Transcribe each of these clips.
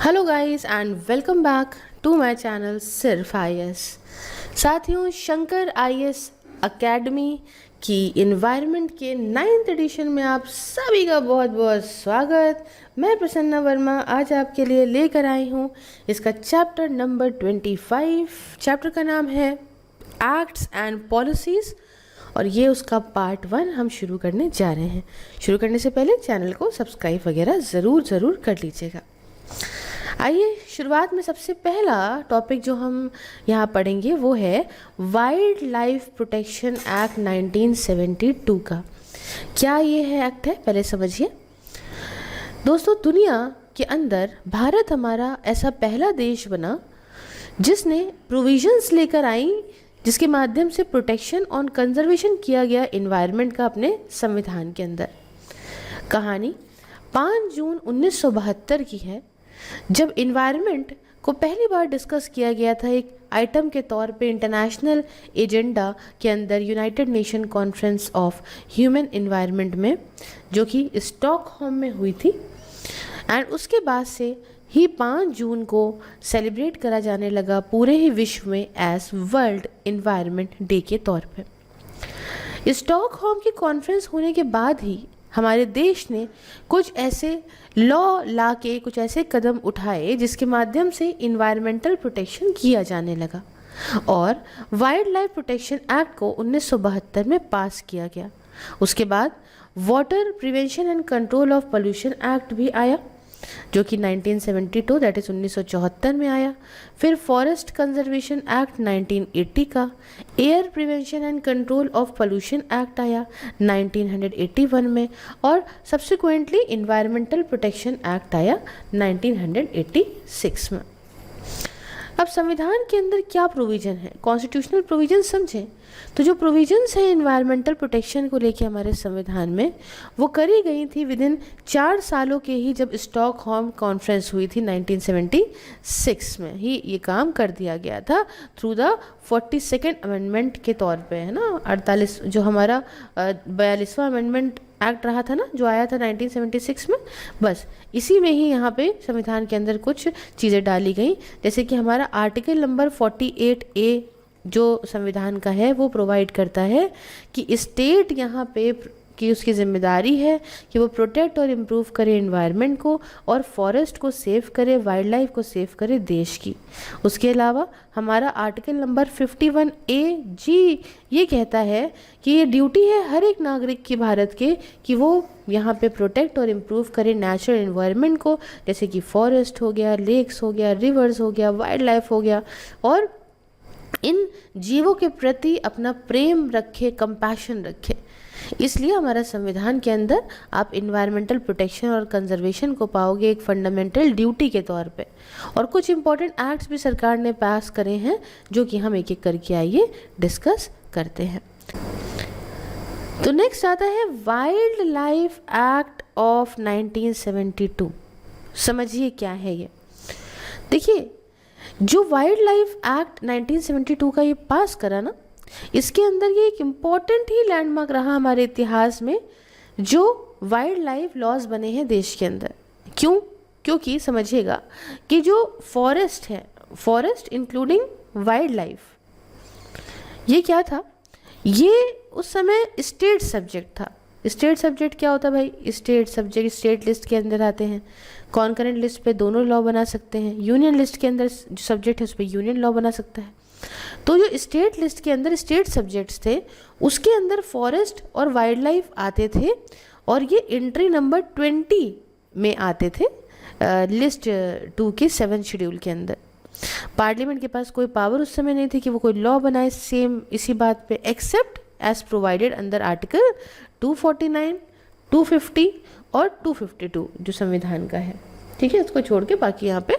Hello guys and welcome back to my channel सिर्फ IAS. साथियों, Shankar IAS academy की environment के 9th एडिशन में आप सभी का बहुत बहुत स्वागत। मैं प्रसन्ना वर्मा आज आपके लिए लेकर आई हूँ इसका चैप्टर नंबर 25। चैप्टर का नाम है एक्ट्स एंड पॉलिसीज़ और ये उसका पार्ट 1 हम शुरू करने जा रहे हैं। शुरू करने से पहले चैनल को सब्सक्राइब वगैरह ज़रूर कर लीजिएगा। आइए शुरुआत में सबसे पहला टॉपिक जो हम यहाँ पढ़ेंगे वो है वाइल्ड लाइफ प्रोटेक्शन एक्ट 1972 का। क्या ये है एक्ट है, पहले समझिए। दोस्तों, दुनिया के अंदर भारत हमारा ऐसा पहला देश बना जिसने प्रोविजंस लेकर आई जिसके माध्यम से प्रोटेक्शन और कंजर्वेशन किया गया इन्वायरमेंट का अपने संविधान के अंदर। कहानी 5 जून 1972 की है, जब इन्वायरमेंट को पहली बार डिस्कस किया गया था एक आइटम के तौर पे इंटरनेशनल एजेंडा के अंदर United nation conference of human environment में, जो कि स्टॉकहोम में हुई थी। एंड उसके बाद से ही 5 जून को सेलिब्रेट करा जाने लगा पूरे ही विश्व में एज वर्ल्ड इन्वायरमेंट डे के तौर पे। स्टॉकहोम की कॉन्फ्रेंस होने के बाद ही हमारे देश ने कुछ ऐसे लॉ ला के कुछ ऐसे कदम उठाए जिसके माध्यम से इन्वायरमेंटल प्रोटेक्शन किया जाने लगा और वाइल्ड लाइफ प्रोटेक्शन एक्ट को 1972 में पास किया गया। उसके बाद water prevention and control of pollution act भी आया जो कि 1972 दैट इज़ 1974 में आया। फिर फॉरेस्ट कंजर्वेशन एक्ट 1980 का, air prevention and control of pollution act आया 1981 में और सब्सिक्वेंटली इन्वायरमेंटल प्रोटेक्शन एक्ट आया 1986 में। अब संविधान के अंदर क्या प्रोविज़न है, कॉन्स्टिट्यूशनल प्रोविज़न समझें तो जो प्रोविजंस है इन्वायरमेंटल प्रोटेक्शन को लेके हमारे संविधान में वो करी गई थी विदिन 4 सालों के ही, जब स्टॉकहोम कॉन्फ्रेंस हुई थी 1976 में ही ये काम कर दिया गया था थ्रू द 42nd अमेंडमेंट के तौर पे, है ना। 48 जो हमारा 42वां अमेंडमेंट एक्ट रहा था ना, जो आया था 1976 में, बस इसी में ही यहाँ पे संविधान के अंदर कुछ चीज़ें डाली गई। जैसे कि हमारा आर्टिकल नंबर 48A जो संविधान का है वो प्रोवाइड करता है कि स्टेट यहाँ पे कि उसकी जिम्मेदारी है कि वो प्रोटेक्ट और इम्प्रूव करे एनवायरनमेंट को और फॉरेस्ट को सेव करे, वाइल्ड लाइफ को सेव करे देश की। उसके अलावा हमारा आर्टिकल नंबर 51A ये कहता है कि ये ड्यूटी है हर एक नागरिक की भारत के कि वो यहाँ पे प्रोटेक्ट और इम्प्रूव करे नेचुरल एनवायरनमेंट को, जैसे कि फॉरेस्ट हो गया, लेक्स हो गया, रिवर्स हो गया, वाइल्ड लाइफ हो गया, और इन जीवों के प्रति अपना प्रेम रखे, कंपैशन रखे। इसलिए हमारा संविधान के अंदर आप इन्वायरमेंटल प्रोटेक्शन और कंजर्वेशन को पाओगे एक फंडामेंटल ड्यूटी के तौर पे। और कुछ इंपॉर्टेंट एक्ट्स भी सरकार ने पास करे हैं जो कि हम एक एक करके आइए डिस्कस करते हैं। तो नेक्स्ट आता है वाइल्ड लाइफ एक्ट ऑफ 1972। समझिए क्या है ये। देखिए, जो वाइल्ड लाइफ एक्ट 1972 का ये पास करा ना, इसके अंदर ये एक इम्पॉर्टेंट ही लैंडमार्क रहा हमारे इतिहास में जो वाइल्ड लाइफ लॉज बने हैं देश के अंदर। क्यों? क्योंकि समझिएगा कि जो फॉरेस्ट है, फॉरेस्ट इंक्लूडिंग वाइल्ड लाइफ, ये क्या था, ये उस समय स्टेट सब्जेक्ट था। स्टेट सब्जेक्ट क्या होता है भाई? स्टेट सब्जेक्ट स्टेट लिस्ट के अंदर आते हैं। कॉन्करेंट लिस्ट पे दोनों लॉ बना सकते हैं। यूनियन लिस्ट के अंदर जो सब्जेक्ट है उस पर यूनियन लॉ बना सकता है। तो जो स्टेट लिस्ट के अंदर स्टेट सब्जेक्ट्स थे उसके अंदर फॉरेस्ट और वाइल्ड लाइफ आते थे और ये एंट्री नंबर 20 में आते थे लिस्ट 2 के 7 शेड्यूल के अंदर। पार्लियामेंट के पास कोई पावर उस समय नहीं थी कि वो कोई लॉ बनाए सेम इसी बात पे, एक्सेप्ट एज प्रोवाइडेड अंदर आर्टिकल 249, 250 और 252 जो संविधान का है। ठीक है, इसको छोड़ के बाकी यहाँ पे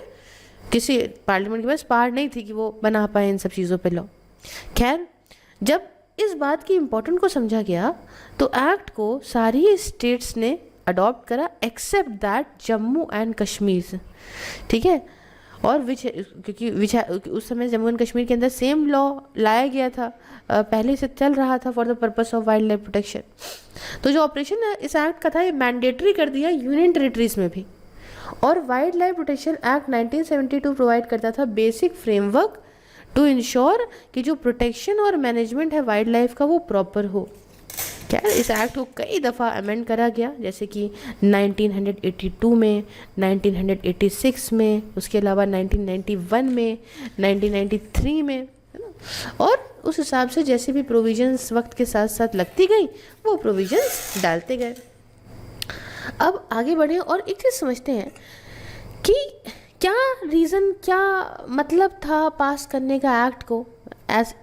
किसी पार्लियामेंट के पास पावर नहीं थी कि वो बना पाए इन सब चीज़ों पे लॉ। खैर, जब इस बात की इम्पोर्टेंट को समझा गया तो एक्ट को सारी स्टेट्स ने अडॉप्ट करा except that Jammu and Kashmir. ठीक है, और क्योंकि उस समय जम्मू एंड कश्मीर के अंदर सेम लॉ लाया गया था, पहले से चल रहा था for the purpose of wild life protection. तो जो ऑपरेशन है इस एक्ट का था ये मैंडेटरी कर दिया यूनियन टेरिटरीज में भी, और wild life protection act 1972 provide करता था बेसिक फ्रेमवर्क टू इंश्योर कि जो प्रोटेक्शन और मैनेजमेंट है वाइल्ड लाइफ का वो प्रॉपर हो। क्या इस एक्ट को कई दफ़ा अमेंड करा गया, जैसे कि 1982 में, 1986 में, उसके अलावा 1991 में, 1993 में, है ना। और उस हिसाब से जैसे भी प्रोविजंस वक्त के साथ साथ लगती गई वो प्रोविजंस डालते गए। अब आगे बढ़ें और एक चीज़ समझते हैं कि क्या रीज़न, क्या मतलब था पास करने का एक्ट को। As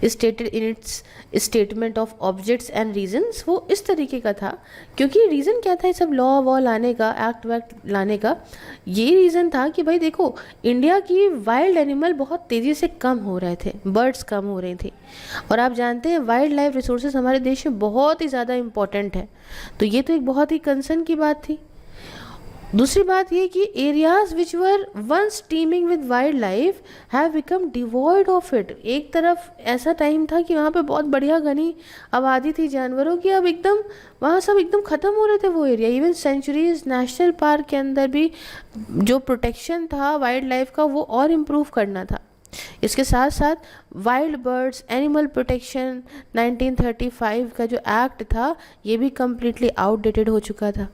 stated in its statement of objects and reasons, वो इस तरीके का था क्योंकि रीज़न क्या था ये सब लॉ वॉ लाने का, एक्ट वैक्ट लाने का। ये रीज़न था कि भाई देखो, इंडिया की वाइल्ड एनिमल बहुत तेज़ी से कम हो रहे थे, बर्ड्स कम हो रही थी, और आप जानते हैं वाइल्ड लाइफ रिसोर्सेज हमारे देश में बहुत ही ज़्यादा इम्पॉर्टेंट है। तो ये तो एक बहुत ही कंसर्न की बात थी। दूसरी बात ये कि areas which were once teeming with wild life have become devoid of it. एक तरफ ऐसा टाइम था कि वहाँ पे बहुत बढ़िया घनी आबादी थी जानवरों की, अब एकदम वहाँ सब एकदम ख़त्म हो रहे थे वो area. Even sanctuaries national park के अंदर भी जो प्रोटेक्शन था वाइल्ड लाइफ का वो और इम्प्रूव करना था। इसके साथ साथ वाइल्ड बर्ड्स एनिमल प्रोटेक्शन 1935 का जो एक्ट था ये भी कम्प्लीटली आउटडेटेड हो चुका था।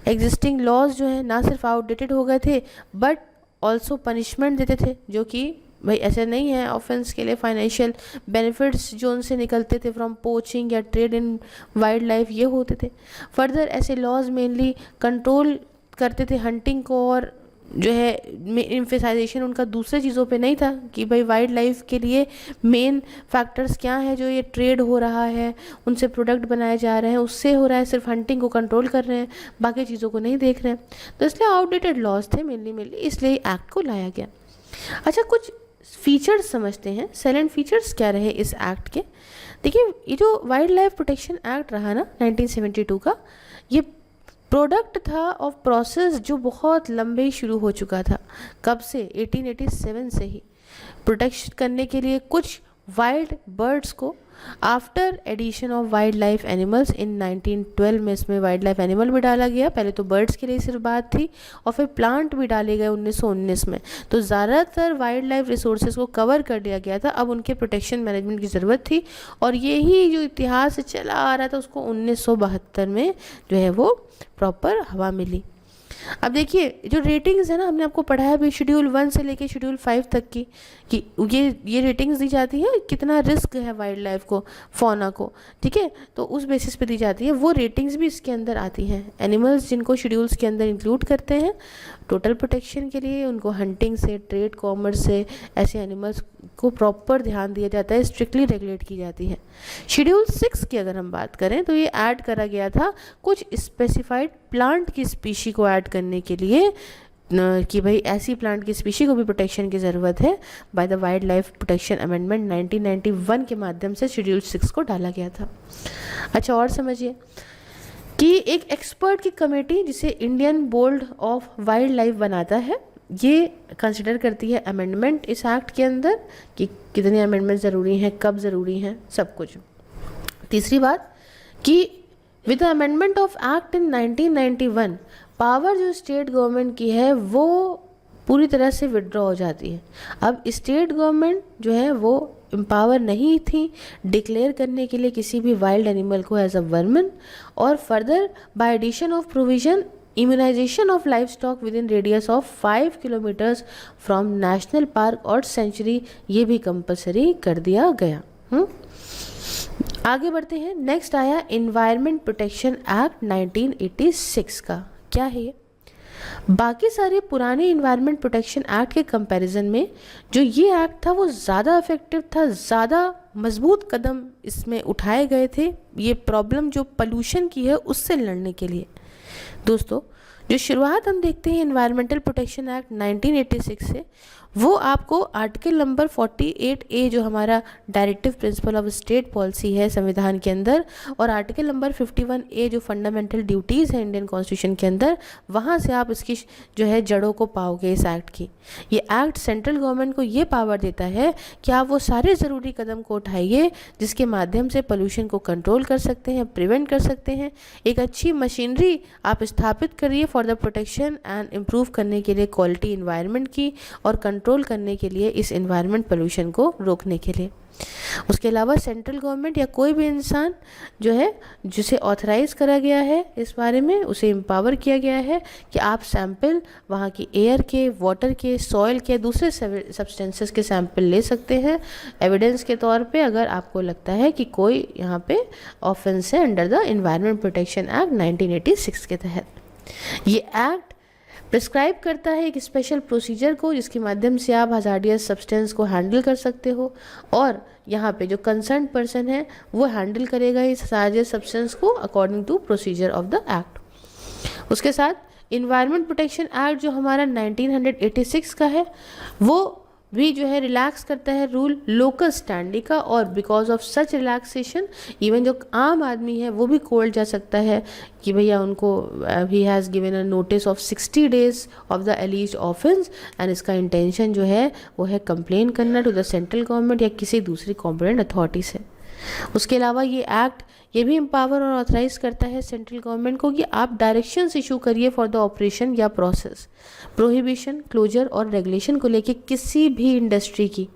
एग्जिस्टिंग लॉज जो है ना सिर्फ आउटडेटेड हो गए थे बट ऑल्सो पनिशमेंट देते थे, जो कि भाई ऐसे नहीं है ऑफेंस के लिए फाइनेंशियल बेनिफिट्स जो उनसे निकलते थे फ्रॉम पोचिंग या ट्रेड इन वाइल्ड लाइफ ये होते थे। फर्दर ऐसे लॉज मेनली कंट्रोल करते थे हंटिंग को, और जो है इम्फेसाइजेशन उनका दूसरे चीज़ों पे नहीं था कि भाई वाइल्ड लाइफ के लिए मेन फैक्टर्स क्या है जो ये ट्रेड हो रहा है, उनसे प्रोडक्ट बनाए जा रहे हैं, उससे हो रहा है, सिर्फ हंटिंग को कंट्रोल कर रहे हैं, बाकी चीज़ों को नहीं देख रहे हैं। तो इसलिए आउटडेटेड लॉज थे मेनली, इसलिए एक्ट को लाया गया। अच्छा, कुछ फीचर्स समझते हैं, सैलेंट फीचर्स क्या रहे इस एक्ट के। देखिए, ये जो वाइल्ड लाइफ प्रोटेक्शन एक्ट रहा ना 1972 का, ये प्रोडक्ट था ऑफ प्रोसेस जो बहुत लंबे शुरू हो चुका था। कब से? 1887 से ही। प्रोटेक्शन करने के लिए कुछ वाइल्ड बर्ड्स को after addition of wild life animals in 1912 में इसमें वाइल्ड लाइफ एनिमल भी डाला गया। पहले तो बर्ड्स के लिए सिर्फ बात थी और फिर प्लांट भी डाले गए 1919 में। तो ज़्यादातर वाइल्ड लाइफ रिसोर्सेज को कवर कर दिया गया था। अब उनके प्रोटेक्शन मैनेजमेंट की ज़रूरत थी, और यही जो इतिहास से चला आ रहा था उसको 1972 में जो है वो प्रॉपर हवा मिली। अब देखिए, जो रेटिंग्स है ना, हमने आपको पढ़ाया भी शेड्यूल 1 से लेके शेड्यूल 5 तक की, कि ये रेटिंग्स दी जाती है कितना रिस्क है वाइल्ड लाइफ को, फौना को, ठीक है, तो उस बेसिस पे दी जाती है। वो रेटिंग्स भी इसके अंदर आती हैं। एनिमल्स जिनको शेड्यूल्स के अंदर इंक्लूड करते हैं टोटल प्रोटेक्शन के लिए, उनको हंटिंग से, ट्रेड, कॉमर्स से ऐसे एनिमल्स को प्रॉपर ध्यान दिया जाता है, स्ट्रिक्टली रेगुलेट की जाती है। शेड्यूल 6 की अगर हम बात करें तो ये ऐड करा गया था कुछ स्पेसिफाइड प्लांट की स्पीशी को ऐड करने के लिए, कि भाई ऐसी प्लांट की स्पीशी को भी प्रोटेक्शन की ज़रूरत है। By the wild life protection amendment 1991 के माध्यम से शेड्यूल 6 को डाला गया था। अच्छा, और समझिए कि एक एक्सपर्ट की कमेटी जिसे Indian board of wild life बनाता है, ये कंसिडर करती है अमेंडमेंट इस एक्ट के अंदर कि कितने अमेंडमेंट ज़रूरी हैं, कब ज़रूरी हैं, सब कुछ। तीसरी बात कि with the amendment of act in 1991 power जो स्टेट गवर्नमेंट की है वो पूरी तरह से विड्रॉ हो जाती है। अब स्टेट गवर्नमेंट जो है वो एम्पावर नहीं थी डिक्लेयर करने के लिए किसी भी वाइल्ड एनिमल को एज अ वर्मन, और further by addition of provision immunisation of livestock within radius of 5 kilometres from national park और सेंचुरी, ये भी कंपलसरी कर दिया गया। आगे बढ़ते हैं। नेक्स्ट आया इन्वायरमेंट प्रोटेक्शन एक्ट 1986 का। क्या है ये? बाकी सारे पुराने इन्वायरमेंट प्रोटेक्शन एक्ट के कंपैरिजन में जो ये एक्ट था वो ज़्यादा इफेक्टिव था, ज़्यादा मजबूत कदम इसमें उठाए गए थे ये प्रॉब्लम जो पोल्यूशन की है उससे लड़ने के लिए। दोस्तों, जो शुरुआत हम देखते हैं इन्वायरमेंटल प्रोटेक्शन एक्ट 1986 से, वो आपको आर्टिकल नंबर 48A जो हमारा directive principle of state policy है संविधान के अंदर, और आर्टिकल नंबर 51A जो फंडामेंटल ड्यूटीज़ है इंडियन कॉन्स्टिट्यूशन के अंदर, वहाँ से आप इसकी जो है जड़ों को पाओगे इस एक्ट की। ये एक्ट सेंट्रल गवर्नमेंट को ये पावर देता है कि आप वो सारे ज़रूरी कदम को उठाइए जिसके माध्यम से पोल्यूशन को कंट्रोल कर सकते हैं, प्रिवेंट कर सकते हैं। एक अच्छी मशीनरी आप स्थापित करिए for for the protection and improve करने के लिए क्वालिटी इन्वायरमेंट की और कंट्रोल करने के लिए इस इन्वायरमेंट पोल्यूशन को रोकने के लिए। उसके अलावा सेंट्रल गवर्नमेंट या कोई भी इंसान जो है जिसे ऑथराइज करा गया है इस बारे में, उसे एम्पावर किया गया है कि आप सैंपल वहाँ की एयर के, वाटर के, सॉइल के, दूसरे सब्सटेंसेस के सैंपल ले सकते हैं एविडेंस के तौर पे, अगर आपको लगता है कि कोई यहाँ पे ऑफेंस है under the environment protection act 1986 के तहत। ये एक्ट प्रिस्क्राइब करता है एक स्पेशल प्रोसीजर को जिसके माध्यम से आप हजार्डियस सब्सटेंस को हैंडल कर सकते हो, और यहाँ पे जो कंसर्न पर्सन है वो हैंडल करेगा इस हजार्डियस सब्सटेंस को according to procedure of the act. उसके साथ इन्वायरमेंट प्रोटेक्शन एक्ट जो हमारा 1986 का है वो भी जो है रिलैक्स करता है रूल लोकल स्टैंडी का, और because of such relaxation even जो आम आदमी है वो भी कोर्ट जा सकता है कि भैया उनको he has given a notice of 60 days of the एलिज्ड offence and इसका इंटेंशन जो है वो है कंप्लेन करना टू द सेंट्रल गवर्नमेंट या किसी दूसरी कॉम्पिटेंट अथॉरिटी से। उसके अलावा ये एक्ट ये भी एम्पावर और ऑथराइज करता है सेंट्रल गवर्नमेंट को कि आप डायरेक्शंस इशू करिए फॉर द ऑपरेशन या प्रोसेस, प्रोहिबिशन, क्लोजर और रेगुलेशन को लेके किसी भी इंडस्ट्री की।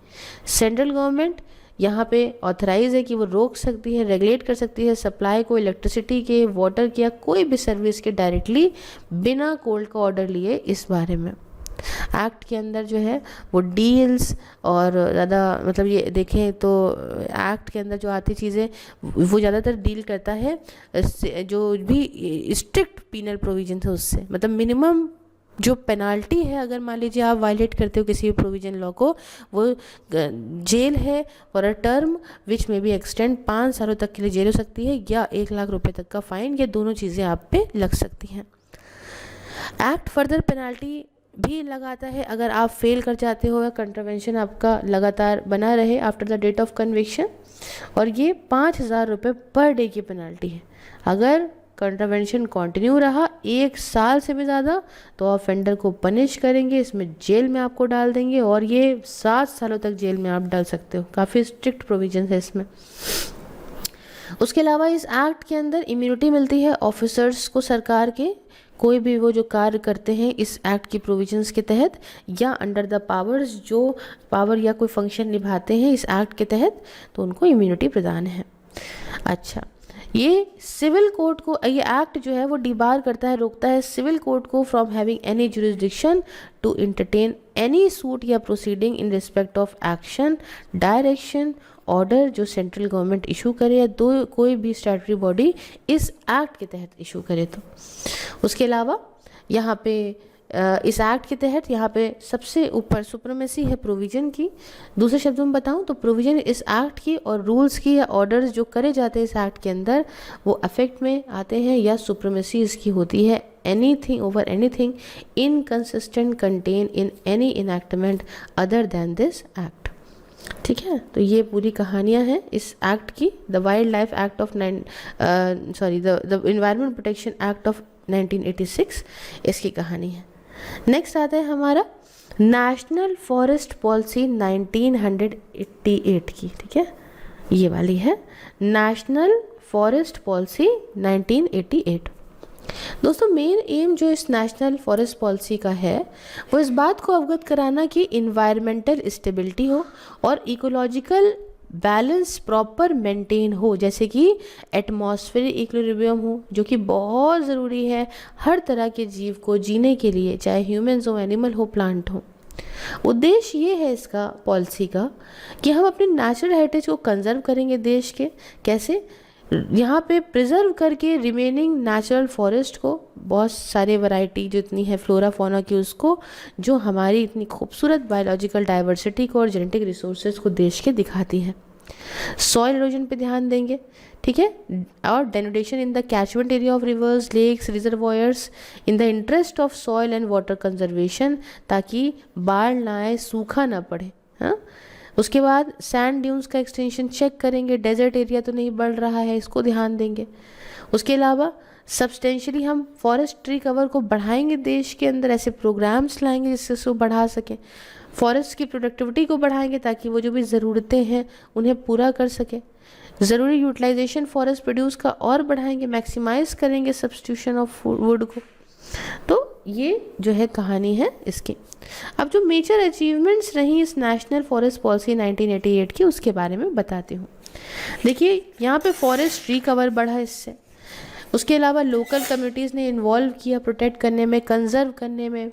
सेंट्रल गवर्नमेंट यहाँ पे ऑथराइज है कि वो रोक सकती है, रेगुलेट कर सकती है सप्लाई को इलेक्ट्रिसिटी के, वाटर के या कोई भी सर्विस के डायरेक्टली बिना कोर्ट का ऑर्डर लिए इस बारे में। एक्ट के अंदर जो है वो डील्स और ज़्यादा मतलब ये देखें तो एक्ट के अंदर जो आती चीज़ें वो ज़्यादातर डील करता है जो भी स्ट्रिक्ट पीनल प्रोविजन है उससे, मतलब मिनिमम जो पेनाल्टी है अगर मान लीजिए आप वायलेट करते हो किसी भी प्रोविजन लॉ को, वो जेल है फॉर अ टर्म विच में भी एक्सटेंड 5 सालों तक के लिए जेल हो सकती है या 1 लाख रुपए तक का फाइन, ये दोनों चीज़ें आप पे लग सकती हैं। एक्ट फर्दर पेनाल्टी भी लगाता है अगर आप फेल कर जाते हो या कंट्रावेंशन आपका लगातार बना रहे after the date of conviction, और ये 5,000 रुपये पर डे की पेनल्टी है। अगर कंट्रावेंशन कंटिन्यू रहा 1 साल से भी ज़्यादा तो ऑफेंडर को पनिश करेंगे, इसमें जेल में आपको डाल देंगे और ये 7 सालों तक जेल में आप डाल सकते हो। काफ़ी स्ट्रिक्ट प्रोविजन है इसमें। उसके अलावा इस एक्ट के अंदर इम्यूनिटी मिलती है ऑफिसर्स को सरकार के, कोई भी वो जो कार्य करते हैं इस एक्ट की प्रोविजंस के तहत या अंडर द पावर्स जो पावर या कोई फंक्शन निभाते हैं इस एक्ट के तहत, तो उनको इम्यूनिटी प्रदान है। अच्छा, ये सिविल कोर्ट को, ये एक्ट जो है वो डिबार करता है, रोकता है सिविल कोर्ट को from having any jurisdiction to entertain any suit या proceeding in respect of action, direction, order जो सेंट्रल गवर्नमेंट इशू करे या कोई भी स्टैट्यूटरी बॉडी इस एक्ट के तहत इशू करे तो। उसके अलावा यहाँ पे इस एक्ट के तहत यहाँ पे सबसे ऊपर सुप्रीमेसी है प्रोविजन की। दूसरे शब्दों में बताऊँ तो प्रोविजन इस एक्ट की और रूल्स की या ऑर्डर्स जो करे जाते हैं इस एक्ट के अंदर वो अफेक्ट में आते हैं या सुप्रीमेसी इसकी होती है anything over anything inconsistent contain in any enactment other than this act. ठीक है, तो ये पूरी कहानियाँ हैं इस एक्ट की, the wild life act of the environment protection act of 1986 इसकी कहानी है। नेक्स्ट आता है हमारा नेशनल फॉरेस्ट पॉलिसी 1988 की। ठीक है, ये वाली है नेशनल फॉरेस्ट पॉलिसी 1988। दोस्तों मेन एम जो इस नेशनल फॉरेस्ट पॉलिसी का है वो इस बात को अवगत कराना कि इन्वायरमेंटल स्टेबिलिटी हो और इकोलॉजिकल बैलेंस प्रॉपर मेंटेन हो, जैसे कि एटमॉस्फेरिक इक्विलिब्रियम हो जो कि बहुत ज़रूरी है हर तरह के जीव को जीने के लिए, चाहे ह्यूमंस हो, एनिमल हो, प्लांट हो। उद्देश्य ये है इसका पॉलिसी का कि हम अपने नेचुरल हेरिटेज को कंजर्व करेंगे देश के, कैसे यहाँ पे प्रिजर्व करके रिमेनिंग नेचुरल फॉरेस्ट को, बहुत सारे वैरायटी जो इतनी है फ्लोरा फौना की उसको, जो हमारी इतनी खूबसूरत बायोलॉजिकल डाइवर्सिटी को और जेनेटिक रिसोर्सेज को देश के दिखाती है। सॉइल इरोजन पे ध्यान देंगे, ठीक है, और denudation in the catchment area of rivers, lakes, reservoirs in the interest of soil and water conservation, ताकि बाढ़ ना आए, सूखा ना पड़े। हाँ, उसके बाद सैंड ड्यून्स का एक्सटेंशन चेक करेंगे, डेजर्ट एरिया तो नहीं बढ़ रहा है, इसको ध्यान देंगे। उसके अलावा सब्सटेंशियली हम फॉरेस्ट ट्री कवर को बढ़ाएंगे देश के अंदर, ऐसे प्रोग्राम्स लाएंगे जिससे उसको बढ़ा सकें। फॉरेस्ट की प्रोडक्टिविटी को बढ़ाएंगे ताकि वो जो भी ज़रूरतें हैं उन्हें पूरा कर सकें। ज़रूरी यूटिलाइजेशन फॉरेस्ट प्रोड्यूस का और बढ़ाएंगे, मैक्सिमाइज करेंगे सब्स्टिट्यूशन ऑफ वुड को। तो ये जो है कहानी है इसकी। अब जो मेजर अचीवमेंट्स रही इस नेशनल फॉरेस्ट पॉलिसी 1988 की, उसके बारे में बताती हूँ। देखिए यहाँ पे फॉरेस्ट रिकवर बढ़ा इससे, उसके अलावा लोकल कम्युनिटीज़ ने इन्वॉल्व किया प्रोटेक्ट करने में, कंजर्व करने में,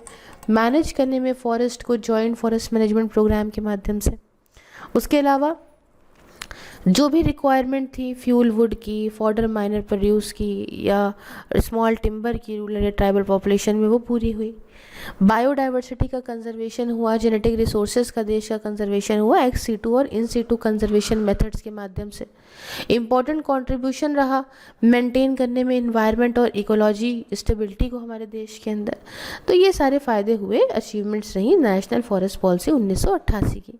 मैनेज करने में फॉरेस्ट को जॉइंट फॉरेस्ट मैनेजमेंट प्रोग्राम के माध्यम से। उसके अलावा जो भी रिक्वायरमेंट थी फ्यूल वुड की, फॉडर माइनर प्रोड्यूस की या स्मॉल टिम्बर की रूरल या ट्राइबल पॉपुलेशन में, वो पूरी हुई। बायोडाइवर्सिटी का कंजर्वेशन हुआ, जेनेटिक रिसोर्सेज का देश का कंजर्वेशन हुआ एक्स सीटू और इन सीटू कंजर्वेशन मेथड्स के माध्यम से। इम्पॉर्टेंट कंट्रीब्यूशन रहा मेंटेन करने में इन्वायरमेंट और इकोलॉजी स्टेबिलिटी को हमारे देश के अंदर। तो ये सारे फ़ायदे हुए, अचीवमेंट्स रही नेशनल फॉरेस्ट पॉलिसी 1988 की।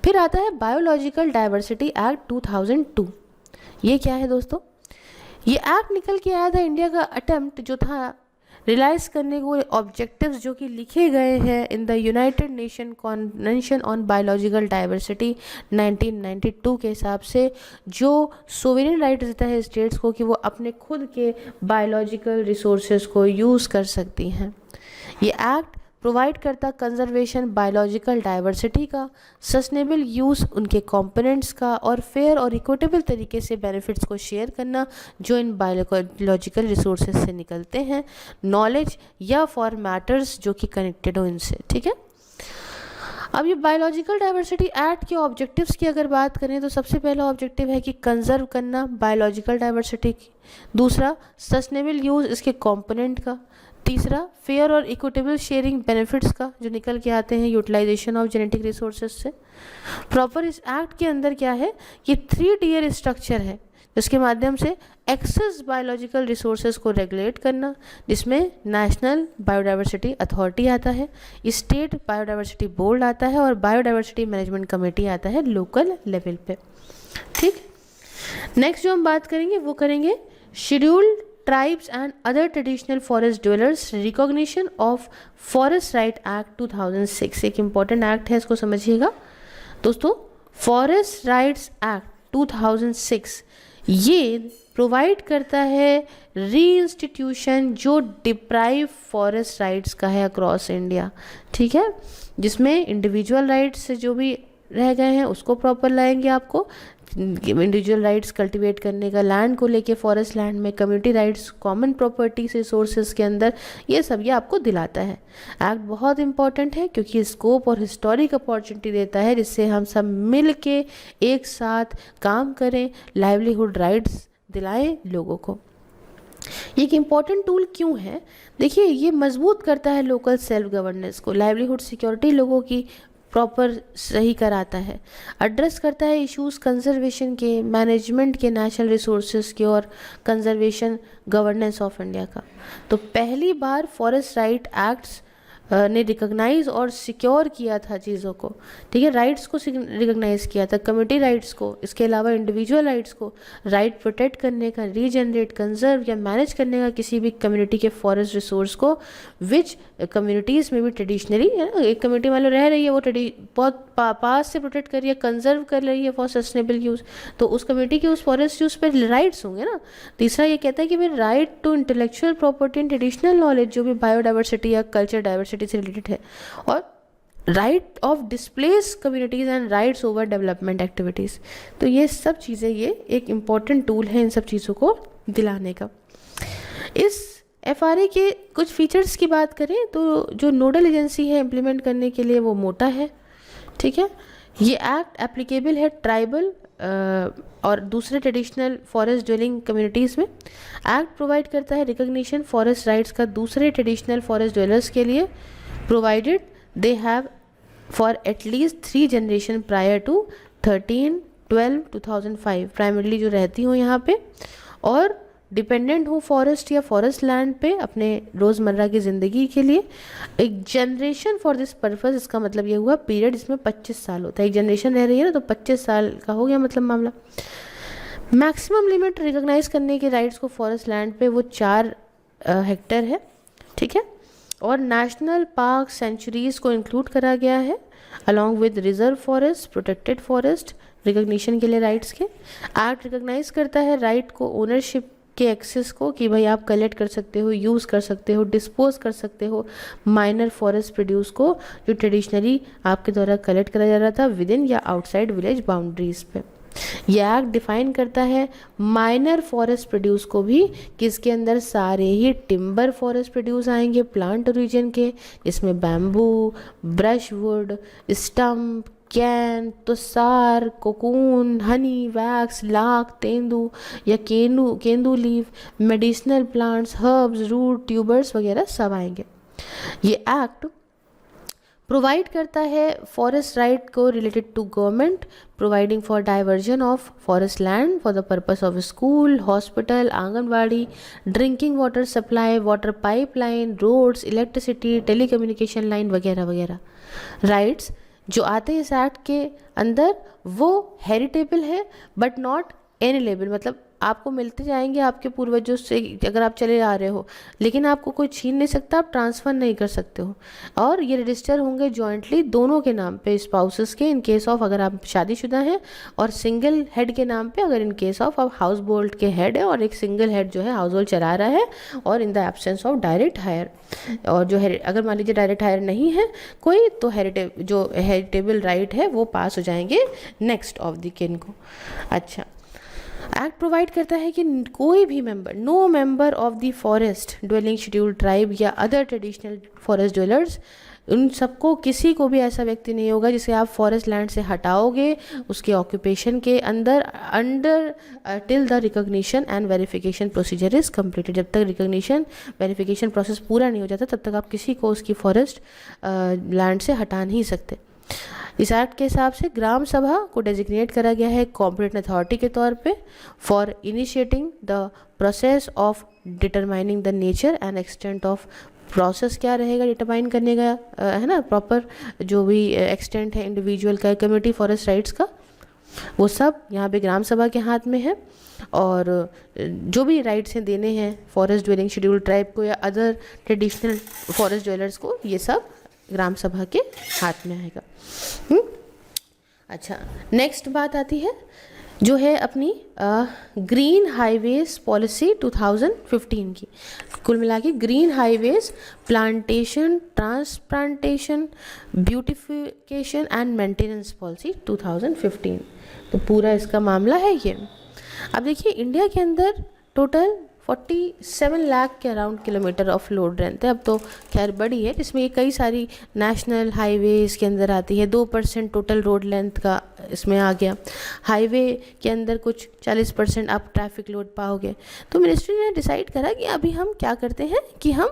फिर आता है बायोलॉजिकल डाइवर्सिटी एक्ट 2002। ये क्या है दोस्तों? ये एक्ट निकल के आया था, इंडिया का अटेम्प्ट जो था रियलाइज करने को ऑब्जेक्टिव्स जो कि लिखे गए हैं in the United nation convention on biological diversity 1992 के हिसाब से, जो सोवरेन राइट देता है स्टेट्स को कि वो अपने खुद के बायोलॉजिकल रिसोर्सेज को यूज़ कर सकती हैं। ये एक्ट प्रोवाइड करता कंजर्वेशन बायोलॉजिकल डाइवर्सिटी का, सस्टेनेबल यूज़ उनके कंपोनेंट्स का, और फेयर और इक्विटेबल तरीके से बेनिफिट्स को शेयर करना जो इन बायोलॉजिकल रिसोर्सेज से निकलते हैं, नॉलेज या फॉर मैटर्स जो कि कनेक्टेड हो इनसे। ठीक है, अब ये बायोलॉजिकल डाइवर्सिटी एक्ट के ऑब्जेक्टिव्स की अगर बात करें तो सबसे पहला ऑब्जेक्टिव है कि कंजर्व करना बायोलॉजिकल डाइवर्सिटी की, दूसरा सस्टेनेबल यूज़ इसके कंपोनेंट का, तीसरा फेयर और इक्विटेबल शेयरिंग बेनिफिट्स का जो निकल के आते हैं यूटिलाइजेशन ऑफ जेनेटिक रिसोर्सेज से। प्रॉपर इस एक्ट के अंदर क्या है, ये 3 टियर स्ट्रक्चर है जिसके माध्यम से एक्सेस बायोलॉजिकल रिसोर्सेज को रेगुलेट करना, जिसमें नेशनल बायोडाइवर्सिटी अथॉरिटी आता है, स्टेट बायोडाइवर्सिटी बोर्ड आता है और बायोडाइवर्सिटी मैनेजमेंट कमेटी आता है लोकल लेवल पे। ठीक, नेक्स्ट जो हम बात करेंगे वो करेंगे scheduled tribes and other traditional forest dwellers recognition of forest right act 2006। एक इम्पॉर्टेंट एक्ट है, इसको समझिएगा दोस्तों। फॉरेस्ट राइट्स एक्ट 2006 ये प्रोवाइड करता है री इंस्टीट्यूशन जो डिप्राइव फॉरेस्ट राइट्स का है अक्रॉस इंडिया। ठीक है, जिसमें इंडिविजुअल राइट्स से जो भी रह गए हैं उसको प्रॉपर लाएंगे आपको, इंडिविजुअल राइट्स कल्टीवेट करने का लैंड को लेके फॉरेस्ट लैंड में, community rights common property resources के अंदर, ये सब ये आपको दिलाता है। एक्ट बहुत इंपॉर्टेंट है क्योंकि स्कोप और हिस्टोरिक अपॉर्चुनिटी देता है जिससे हम सब मिल के एक साथ काम करें, लाइवलीहुड राइट्स दिलाएं लोगों को। ये एक इम्पॉर्टेंट टूल क्यों है? देखिए, ये मजबूत करता है लोकल सेल्फ गवर्नेंस को, लाइवलीहुड सिक्योरिटी लोगों की प्रॉपर सही कराता है, एड्रेस करता है इश्यूज कंजर्वेशन के, मैनेजमेंट के, नेशनल रिसोर्सेज के और कंजर्वेशन गवर्नेंस ऑफ इंडिया का। तो पहली बार फॉरेस्ट राइट एक्ट्स ने रिकॉग्नाइज और सिक्योर किया था चीज़ों को। ठीक है, राइट्स को रिकॉग्नाइज किया था, कम्युनिटी राइट्स को, इसके अलावा इंडिविजुअल राइट्स को, राइट प्रोटेक्ट करने का, रीजनरेट, कंजर्व या मैनेज करने का किसी भी कम्युनिटी के फॉरेस्ट रिसोर्स को, विच कम्युनिटीज़ में भी ट्रेडिशनली, एक कम्युनिटी मान लो रह रही है, वो बहुत पास से प्रोटेक्ट कर रही है, कंजर्व कर रही है फॉर सस्टेनेबल यूज़, तो उस कम्युनिटी के उस फॉरेस्ट यूज़ पर राइट्स होंगे ना। तीसरा ये कहता है कि भाई right to intellectual property and traditional knowledge जो भी बायोडाइवर्सिटी या कल्चर डाइवर्सिटी से रिलेटेड है, और right of displace communities and rights over development activities. तो ये सब चीज़ें, ये एक इम्पॉर्टेंट टूल है इन सब चीज़ों को दिलाने का। इस FRA के कुछ फीचर्स की बात करें तो जो नोडल एजेंसी है इम्प्लीमेंट करने के लिए वो मोटा है। ठीक है, ये एक्ट एप्लीकेबल है ट्राइबल और दूसरे ट्रेडिशनल फॉरेस्ट ड्वेलिंग कम्युनिटीज़ में। एक्ट प्रोवाइड करता है रिकॉग्निशन फॉरेस्ट राइट्स का दूसरे ट्रेडिशनल फॉरेस्ट ड्वेलर्स के लिए, provided they have for at least 3 generation prior to 13/12/2005 primarily जो रहती हूँ यहाँ पे, और डिपेंडेंट हूँ फॉरेस्ट या फॉरेस्ट लैंड पे अपने रोज़मर्रा की ज़िंदगी के लिए। एक जनरेशन फॉर दिस पर्पस, इसका मतलब ये हुआ पीरियड इसमें 25 साल होता है। एक जनरेशन रह रही है ना, तो 25 साल का हो गया मतलब मामला। मैक्सिमम लिमिट रिकॉग्नाइज करने के राइट्स को फॉरेस्ट लैंड पे वो 4 हेक्टेयर है। ठीक है, और नेशनल पार्क सेंचुरीज़ को इंक्लूड करा गया है along with reserve forest, protected forest recognition के लिए राइट्स के। एक्ट रिकॉग्नाइज करता है राइट को ओनरशिप के एक्सेस को कि भाई आप कलेक्ट कर सकते हो, यूज़ कर सकते हो, डिस्पोज कर सकते हो माइनर फॉरेस्ट प्रोड्यूस को जो ट्रेडिशनली आपके द्वारा कलेक्ट करा जा रहा था विद इन या आउटसाइड विलेज बाउंड्रीज पे। यह एक्ट डिफाइन करता है माइनर फॉरेस्ट प्रोड्यूस को भी, किसके अंदर सारे ही टिम्बर फॉरेस्ट प्रोड्यूस आएंगे प्लांट ओरिजिन के, जिसमें bamboo, brushwood, stump, cane, tussar, cocoon, honey, wax, lac, tendu या kendu leaf, medicinal plants, herbs, root, tubers वगैरह सब आएंगे। ये एक्ट प्रोवाइड करता है फॉरेस्ट राइट को related to government, providing for diversion of forest land for the purpose of school, hospital, anganwadi, drinking water supply, water pipeline, roads, electricity, telecommunication line वगैरह वगैरह। Rights जो आते हैं इस एक्ट के अंदर वो हेरिटेबल है बट नॉट एनिलेबल, मतलब आपको मिलते जाएंगे आपके पूर्वजों से अगर आप चले आ रहे हो, लेकिन आपको कोई छीन नहीं सकता, आप ट्रांसफ़र नहीं कर सकते हो। और ये रजिस्टर होंगे जॉइंटली दोनों के नाम पे, स्पाउसेस के इन केस ऑफ अगर आप शादीशुदा हैं, और सिंगल हेड के नाम पे अगर इन केस ऑफ आप हाउस होल्ड के हेड है और एक सिंगल हेड जो है हाउस होल्ड चला रहा है, और in the absence of direct hire. और जो है अगर मान लीजिए डायरेक्ट हायर नहीं है कोई, तो जो हेरिटेबल राइट है वो पास हो जाएंगे नेक्स्ट ऑफ द किन को। अच्छा, एक्ट प्रोवाइड करता है कि कोई भी member, no member of the forest dwelling scheduled tribe या अदर ट्रेडिशनल फॉरेस्ट ड्वेलर्स, उन सबको किसी को भी ऐसा व्यक्ति नहीं होगा जिसे आप फॉरेस्ट लैंड से हटाओगे उसके ऑक्यूपेशन के अंदर till the recognition and verification procedure is completed. जब तक रिकॉग्निशन वेरिफिकेशन प्रोसेस पूरा नहीं हो जाता तब तक आप किसी को उसकी फॉरेस्ट लैंड से हटा नहीं सकते। इस एक्ट के हिसाब से ग्राम सभा को डेजिग्नेट करा गया है कॉम्पिटेंट अथॉरिटी के तौर पे for initiating the process of determining the nature and extent of, process क्या रहेगा डिटरमाइन करने का, है ना, प्रॉपर जो भी एक्सटेंट है इंडिविजुअल का, कम्युनिटी फॉरेस्ट राइट्स का, वो सब यहाँ पे ग्राम सभा के हाथ में है। और जो भी राइट्स हैं देने हैं फॉरेस्ट ड्वेलिंग शेड्यूल्ड ट्राइब को या अदर ट्रेडिशनल फॉरेस्ट ड्वेलर्स को, ये सब ग्राम सभा के हाथ में आएगा। अच्छा, नेक्स्ट बात आती है जो है अपनी ग्रीन हाईवेज पॉलिसी 2015 की। कुल मिला के green highways plantation, transplantation, beautification and maintenance policy 2015, तो पूरा इसका मामला है ये। अब देखिए इंडिया के अंदर टोटल 47 लाख के around kilometre of road length है, अब तो खैर बड़ी है, इसमें ये कई सारी नेशनल हाईवे इसके अंदर आती है, 2% टोटल रोड लेंथ का इसमें आ गया। हाईवे के अंदर कुछ 40% आप ट्रैफिक लोड पाओगे। तो मिनिस्ट्री ने डिसाइड करा कि अभी हम क्या करते हैं कि हम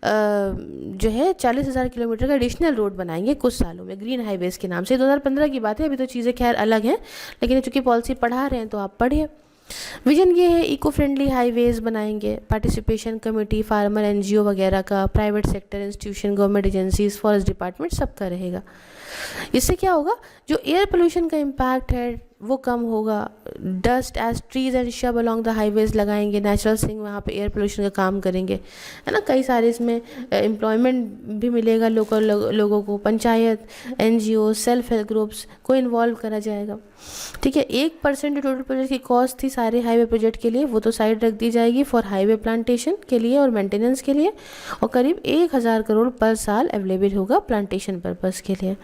जो है 40,000 किलोमीटर का एडिशनल रोड बनाएंगे कुछ सालों में ग्रीन हाईवेज़ के नाम से। 2015 की बात है, अभी तो चीज़ें खैर अलग हैं, लेकिन चूँकि पॉलिसी पढ़ा रहे हैं तो आप पढ़िए। विजन ये है इको फ्रेंडली हाईवेज बनाएंगे, पार्टिसिपेशन कमेटी, फार्मर, एनजीओ वगैरह का, private sector, institution, government agencies, forest department सबका रहेगा। इससे क्या होगा, जो एयर पोल्यूशन का इम्पैक्ट है वो कम होगा। Dust as trees and shrub along the highways लगाएंगे, नेचुरल सिंग वहाँ पे एयर पोल्यूशन का काम करेंगे, है ना। कई सारे इसमें एम्प्लॉयमेंट भी मिलेगा लोगों को, panchayat, NGO, self help groups को इन्वॉल्व करा जाएगा। ठीक है, 1% टोटल प्रोजेक्ट की कॉस्ट थी सारे हाईवे प्रोजेक्ट के लिए, वो तो साइड रख दी जाएगी फॉर हाईवे प्लांटेशन के लिए और मेंटेनेंस के लिए, और करीब 1,000 करोड़ पर साल अवेलेबल होगा प्लांटेशन पर्पज़ के लिए।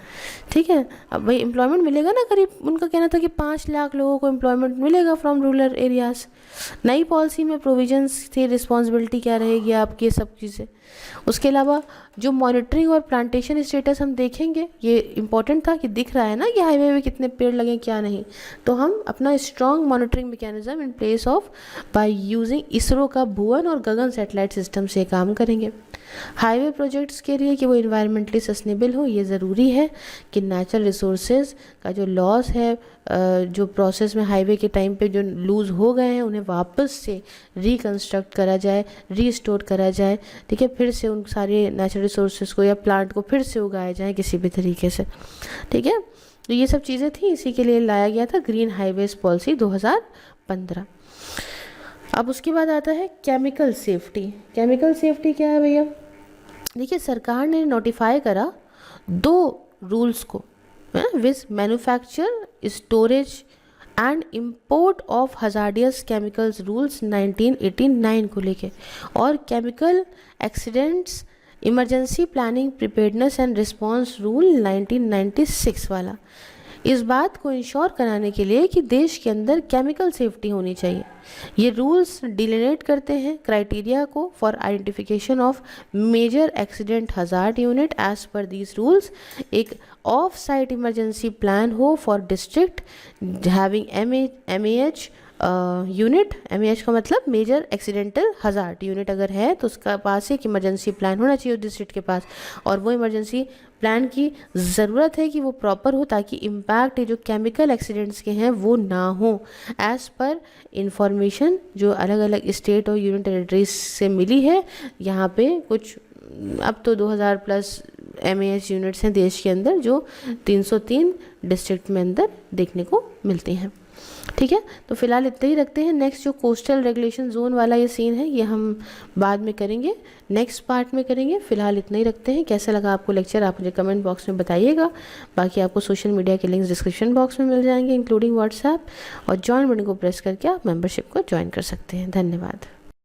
ठीक है, अब भाई एम्प्लॉयमेंट मिलेगा ना, करीब उनका कहना था कि 5 लाख लोगों को एम्प्लॉयमेंट मिलेगा फ्रॉम रूरल एरियाज। नई पॉलिसी में प्रोविजंस थी, रिस्पॉन्सिबिलिटी क्या रहेगी आपकी, ये सब चीज़ें। उसके अलावा जो मॉनिटरिंग और प्लांटेशन स्टेटस हम देखेंगे, ये इंपॉर्टेंट था कि दिख रहा है ना कि हाईवे में कितने पेड़ लगे क्या नहीं, तो हम अपना strong monitoring mechanism in place of by using ISRO का भुवन और गगन सैटेलाइट सिस्टम से काम करेंगे। हाईवे प्रोजेक्ट्स के लिए कि वो इन्वायरमेंटली सस्टेनेबल हो, ये ज़रूरी है कि नेचुरल रिसोर्सेज का जो लॉस है, जो प्रोसेस में हाईवे के टाइम पे जो लूज़ हो गए हैं उन्हें वापस से रिकंस्ट्रक्ट करा जाए, रीस्टोर करा जाए। ठीक है, फिर से उन सारे नेचुरल रिसोर्सेज को या प्लांट को फिर से उगाया जाए किसी भी तरीके से। ठीक है, तो ये सब चीज़ें थी, इसी के लिए लाया गया था ग्रीन हाईवेज पॉलिसी 2015। अब उसके बाद आता है केमिकल सेफ्टी। केमिकल सेफ्टी क्या है भैया, देखिए सरकार ने नोटिफाई करा 2 रूल्स को, which manufacture, storage and import of hazardous chemicals rules 1989 को लेके, और chemical accidents emergency planning preparedness and response rule 1996 वाला। इस बात को इंश्योर कराने के लिए कि देश के अंदर केमिकल सेफ्टी होनी चाहिए। ये रूल्स डिलिनेट करते हैं क्राइटेरिया को for identification of major accident hazard unit. As per these rules एक ऑफ साइट इमरजेंसी प्लान हो for district having MAH unit. MAH का मतलब मेजर एक्सीडेंटल हजार्ड यूनिट अगर है तो उसका पास एक इमरजेंसी प्लान होना चाहिए उस डिस्ट्रिक्ट के पास, और वो इमरजेंसी प्लान की ज़रूरत है कि वो प्रॉपर हो ताकि इम्पैक्ट जो केमिकल एक्सीडेंट्स के हैं वो ना हो। एज़ पर इंफॉर्मेशन जो अलग अलग स्टेट और यूनियन टेरिटरीज से मिली है, यहाँ पे कुछ अब तो 2000 प्लस MAH यूनिट्स हैं देश के अंदर जो 303 डिस्ट्रिक्ट में अंदर देखने को मिलती हैं। ठीक है, तो फिलहाल इतना ही रखते हैं। नेक्स्ट जो कोस्टल रेगुलेशन जोन वाला ये सीन है ये हम बाद में करेंगे, नेक्स्ट पार्ट में करेंगे। फिलहाल इतना ही रखते हैं। कैसा लगा आपको लेक्चर आप मुझे कमेंट बॉक्स में बताइएगा। बाकी आपको सोशल मीडिया के लिंक्स डिस्क्रिप्शन बॉक्स में मिल जाएंगे इंक्लूडिंग व्हाट्सएप, और जॉइन बटन को प्रेस करके आप मेंबरशिप को ज्वाइन कर सकते हैं। धन्यवाद।